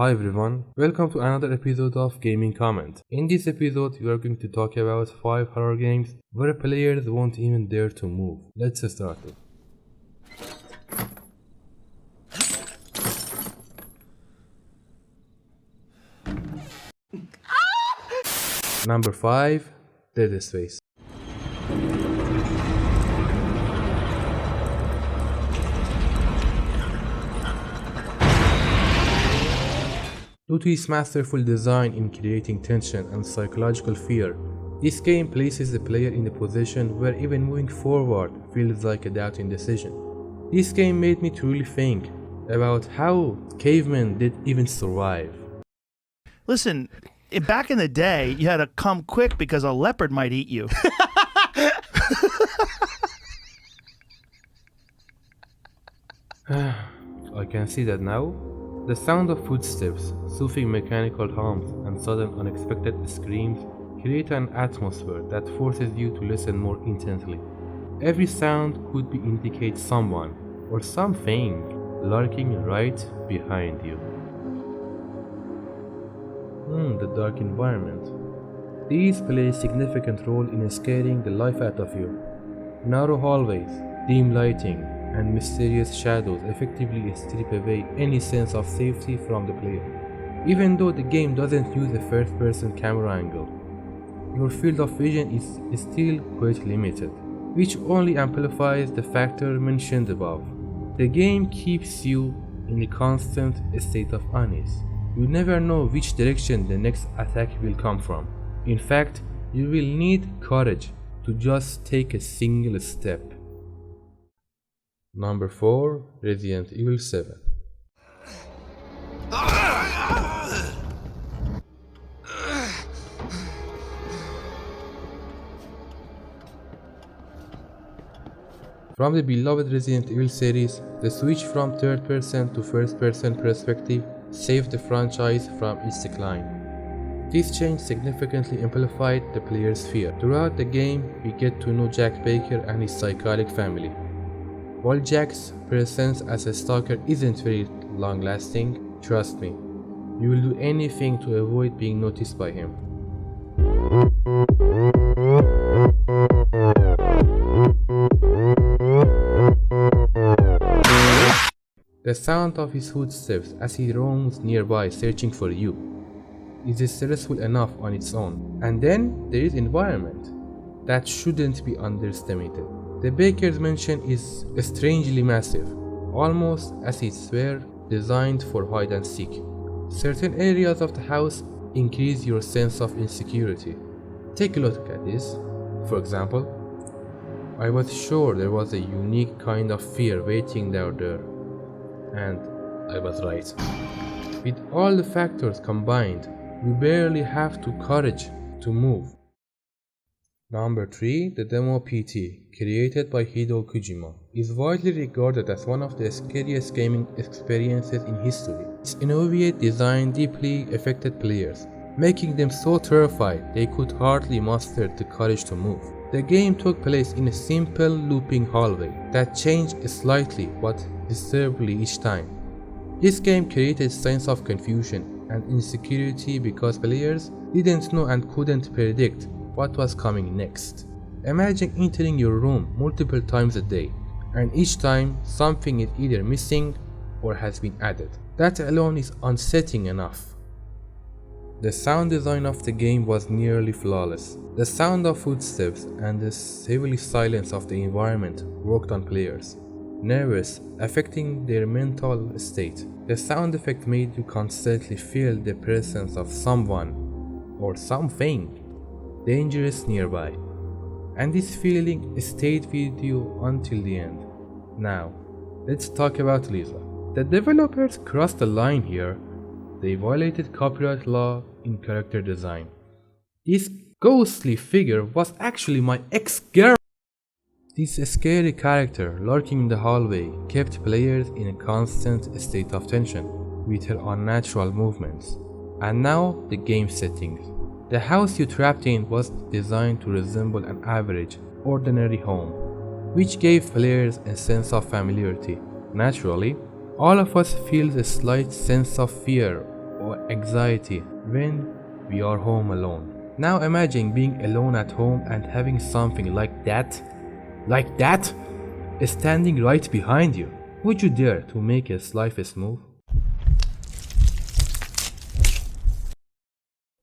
Hi everyone, welcome to another episode of Gaming Comment. In this episode, we are going to talk about 5 horror games where players won't even dare to move. Let's start it. Number 5, Dead Space. Due to its masterful design in creating tension and psychological fear, this game places the player in a position where even moving forward feels like a doubting decision. This game made me truly think about how cavemen did even survive. Listen, back in the day, you had to come quick because a leopard might eat you. I can see that now. The sound of footsteps, soothing mechanical hums, and sudden unexpected screams create an atmosphere that forces you to listen more intently. Every sound could indicate someone or something lurking right behind you. The dark environment. These play a significant role in scaring the life out of you. Narrow hallways, dim lighting, and mysterious shadows effectively strip away any sense of safety from the player. Even though the game doesn't use a first-person camera angle, your field of vision is still quite limited, which only amplifies the factor mentioned above. The game keeps you in a constant state of unease. You never know which direction the next attack will come from. In fact, you will need courage to just take a single step. Number 4, Resident Evil 7. From the beloved Resident Evil series, the switch from third-person to first-person perspective saved the franchise from its decline. This change significantly amplified the player's fear. Throughout the game, we get to know Jack Baker and his psychotic family. While Jack's presence as a stalker isn't very long-lasting, trust me, you will do anything to avoid being noticed by him. The sound of his footsteps as he roams nearby searching for you is stressful enough on its own. And then there is environment that shouldn't be underestimated. The Baker's mansion is strangely massive, almost as it were designed for hide and seek. Certain areas of the house increase your sense of insecurity. Take a look at this. For example, I was sure there was a unique kind of fear waiting down there. And I was right. With all the factors combined, you barely have the courage to move. Number 3, the Demo PT, created by Hideo Kojima, is widely regarded as one of the scariest gaming experiences in history. Its innovative design deeply affected players, making them so terrified they could hardly muster the courage to move. The game took place in a simple looping hallway that changed slightly but disturbingly each time. This game created a sense of confusion and insecurity because players didn't know and couldn't predict what was coming next. Imagine entering your room multiple times a day, and each time something is either missing or has been added. That alone is unsettling enough. The sound design of the game was nearly flawless. The sound of footsteps and the heavy silence of the environment worked on players, nervous, affecting their mental state. The sound effect made you constantly feel the presence of someone or something dangerous nearby, and this feeling stayed with you until the end. Now, let's talk about Lisa. The developers crossed the line here. They violated copyright law in character design. This ghostly figure was actually my ex-girl. This scary character lurking in the hallway kept players in a constant state of tension with her unnatural movements. And now the game settings. The house you trapped in was designed to resemble an average, ordinary home, which gave players a sense of familiarity. Naturally, all of us feel a slight sense of fear or anxiety when we are home alone. Now imagine being alone at home and having something like that, standing right behind you. Would you dare to make his life smooth?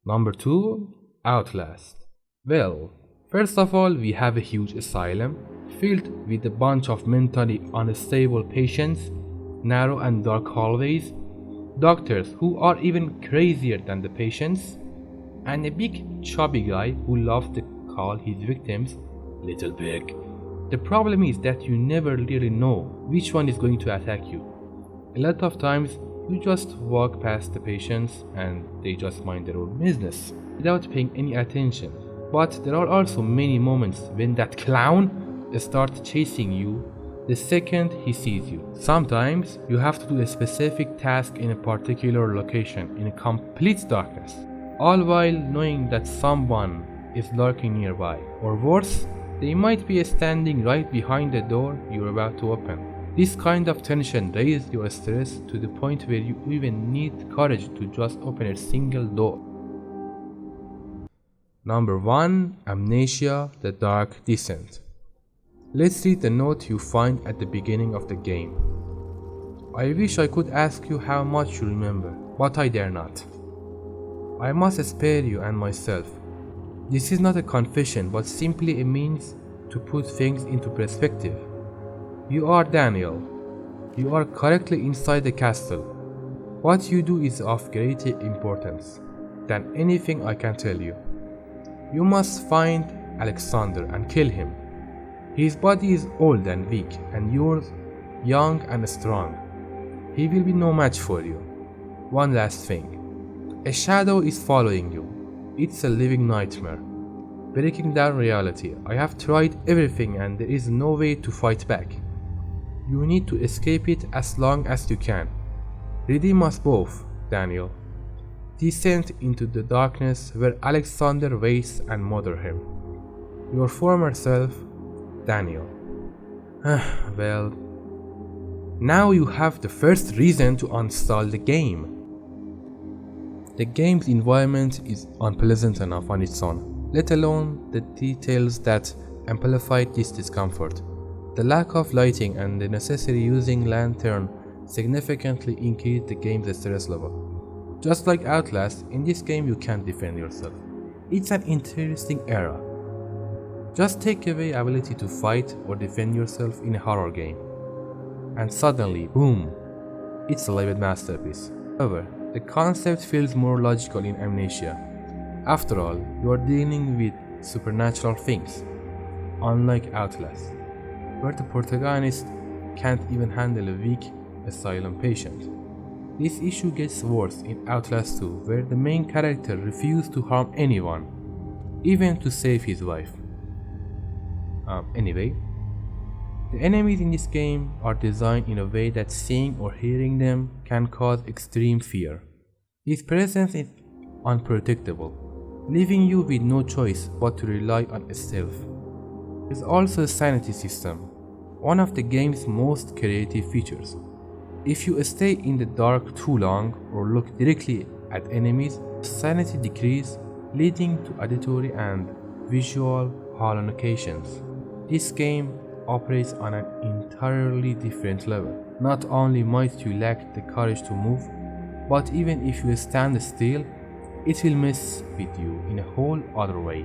Number 2. Outlast. Well, first of all, we have a huge asylum filled with a bunch of mentally unstable patients, narrow and dark hallways, doctors who are even crazier than the patients, and a big chubby guy who loves to call his victims Little Pig. The problem is that you never really know which one is going to attack you. A lot of times you just walk past the patients and they just mind their own business without paying any attention. But there are also many moments when that clown starts chasing you the second he sees you. Sometimes you have to do a specific task in a particular location in complete darkness, all while knowing that someone is lurking nearby. Or worse, they might be standing right behind the door you're about to open. This kind of tension raises your stress to the point where you even need courage to just open a single door. Number 1. Amnesia: The Dark Descent. Let's read the note you find at the beginning of the game. I wish I could ask you how much you remember, but I dare not. I must spare you and myself. This is not a confession, but simply a means to put things into perspective. You are Daniel. You are correctly inside the castle. What you do is of greater importance than anything I can tell you. You must find Alexander and kill him. His body is old and weak, and yours young and strong. He will be no match for you. One last thing. A shadow is following you. It's a living nightmare, breaking down reality. I have tried everything and there is no way to fight back. You need to escape it as long as you can. Redeem us both, Daniel. Descend into the darkness where Alexander waits and murder him. Your former self, Daniel. Well, now you have the first reason to uninstall the game. The game's environment is unpleasant enough on its own, let alone the details that amplify this discomfort. The lack of lighting and the necessary using lantern significantly increase the game's stress level. Just like Outlast, in this game you can't defend yourself. It's an interesting era. Just take away ability to fight or defend yourself in a horror game, and suddenly, boom, it's a living masterpiece. However, the concept feels more logical in Amnesia. After all, you are dealing with supernatural things, unlike Outlast, where the protagonist can't even handle a weak asylum patient. This issue gets worse in Outlast 2, where the main character refuses to harm anyone, even to save his wife. Anyway, the enemies in this game are designed in a way that seeing or hearing them can cause extreme fear. His presence is unpredictable, leaving you with no choice but to rely on stealth. There is also a sanity system, one of the game's most creative features. If you stay in the dark too long or look directly at enemies, sanity decreases, leading to auditory and visual hallucinations. This game operates on an entirely different level. Not only might you lack the courage to move, but even if you stand still, it will mess with you in a whole other way.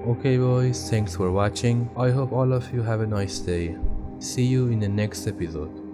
Okay boys, thanks for watching. I hope all of you have a nice day. See you in the next episode.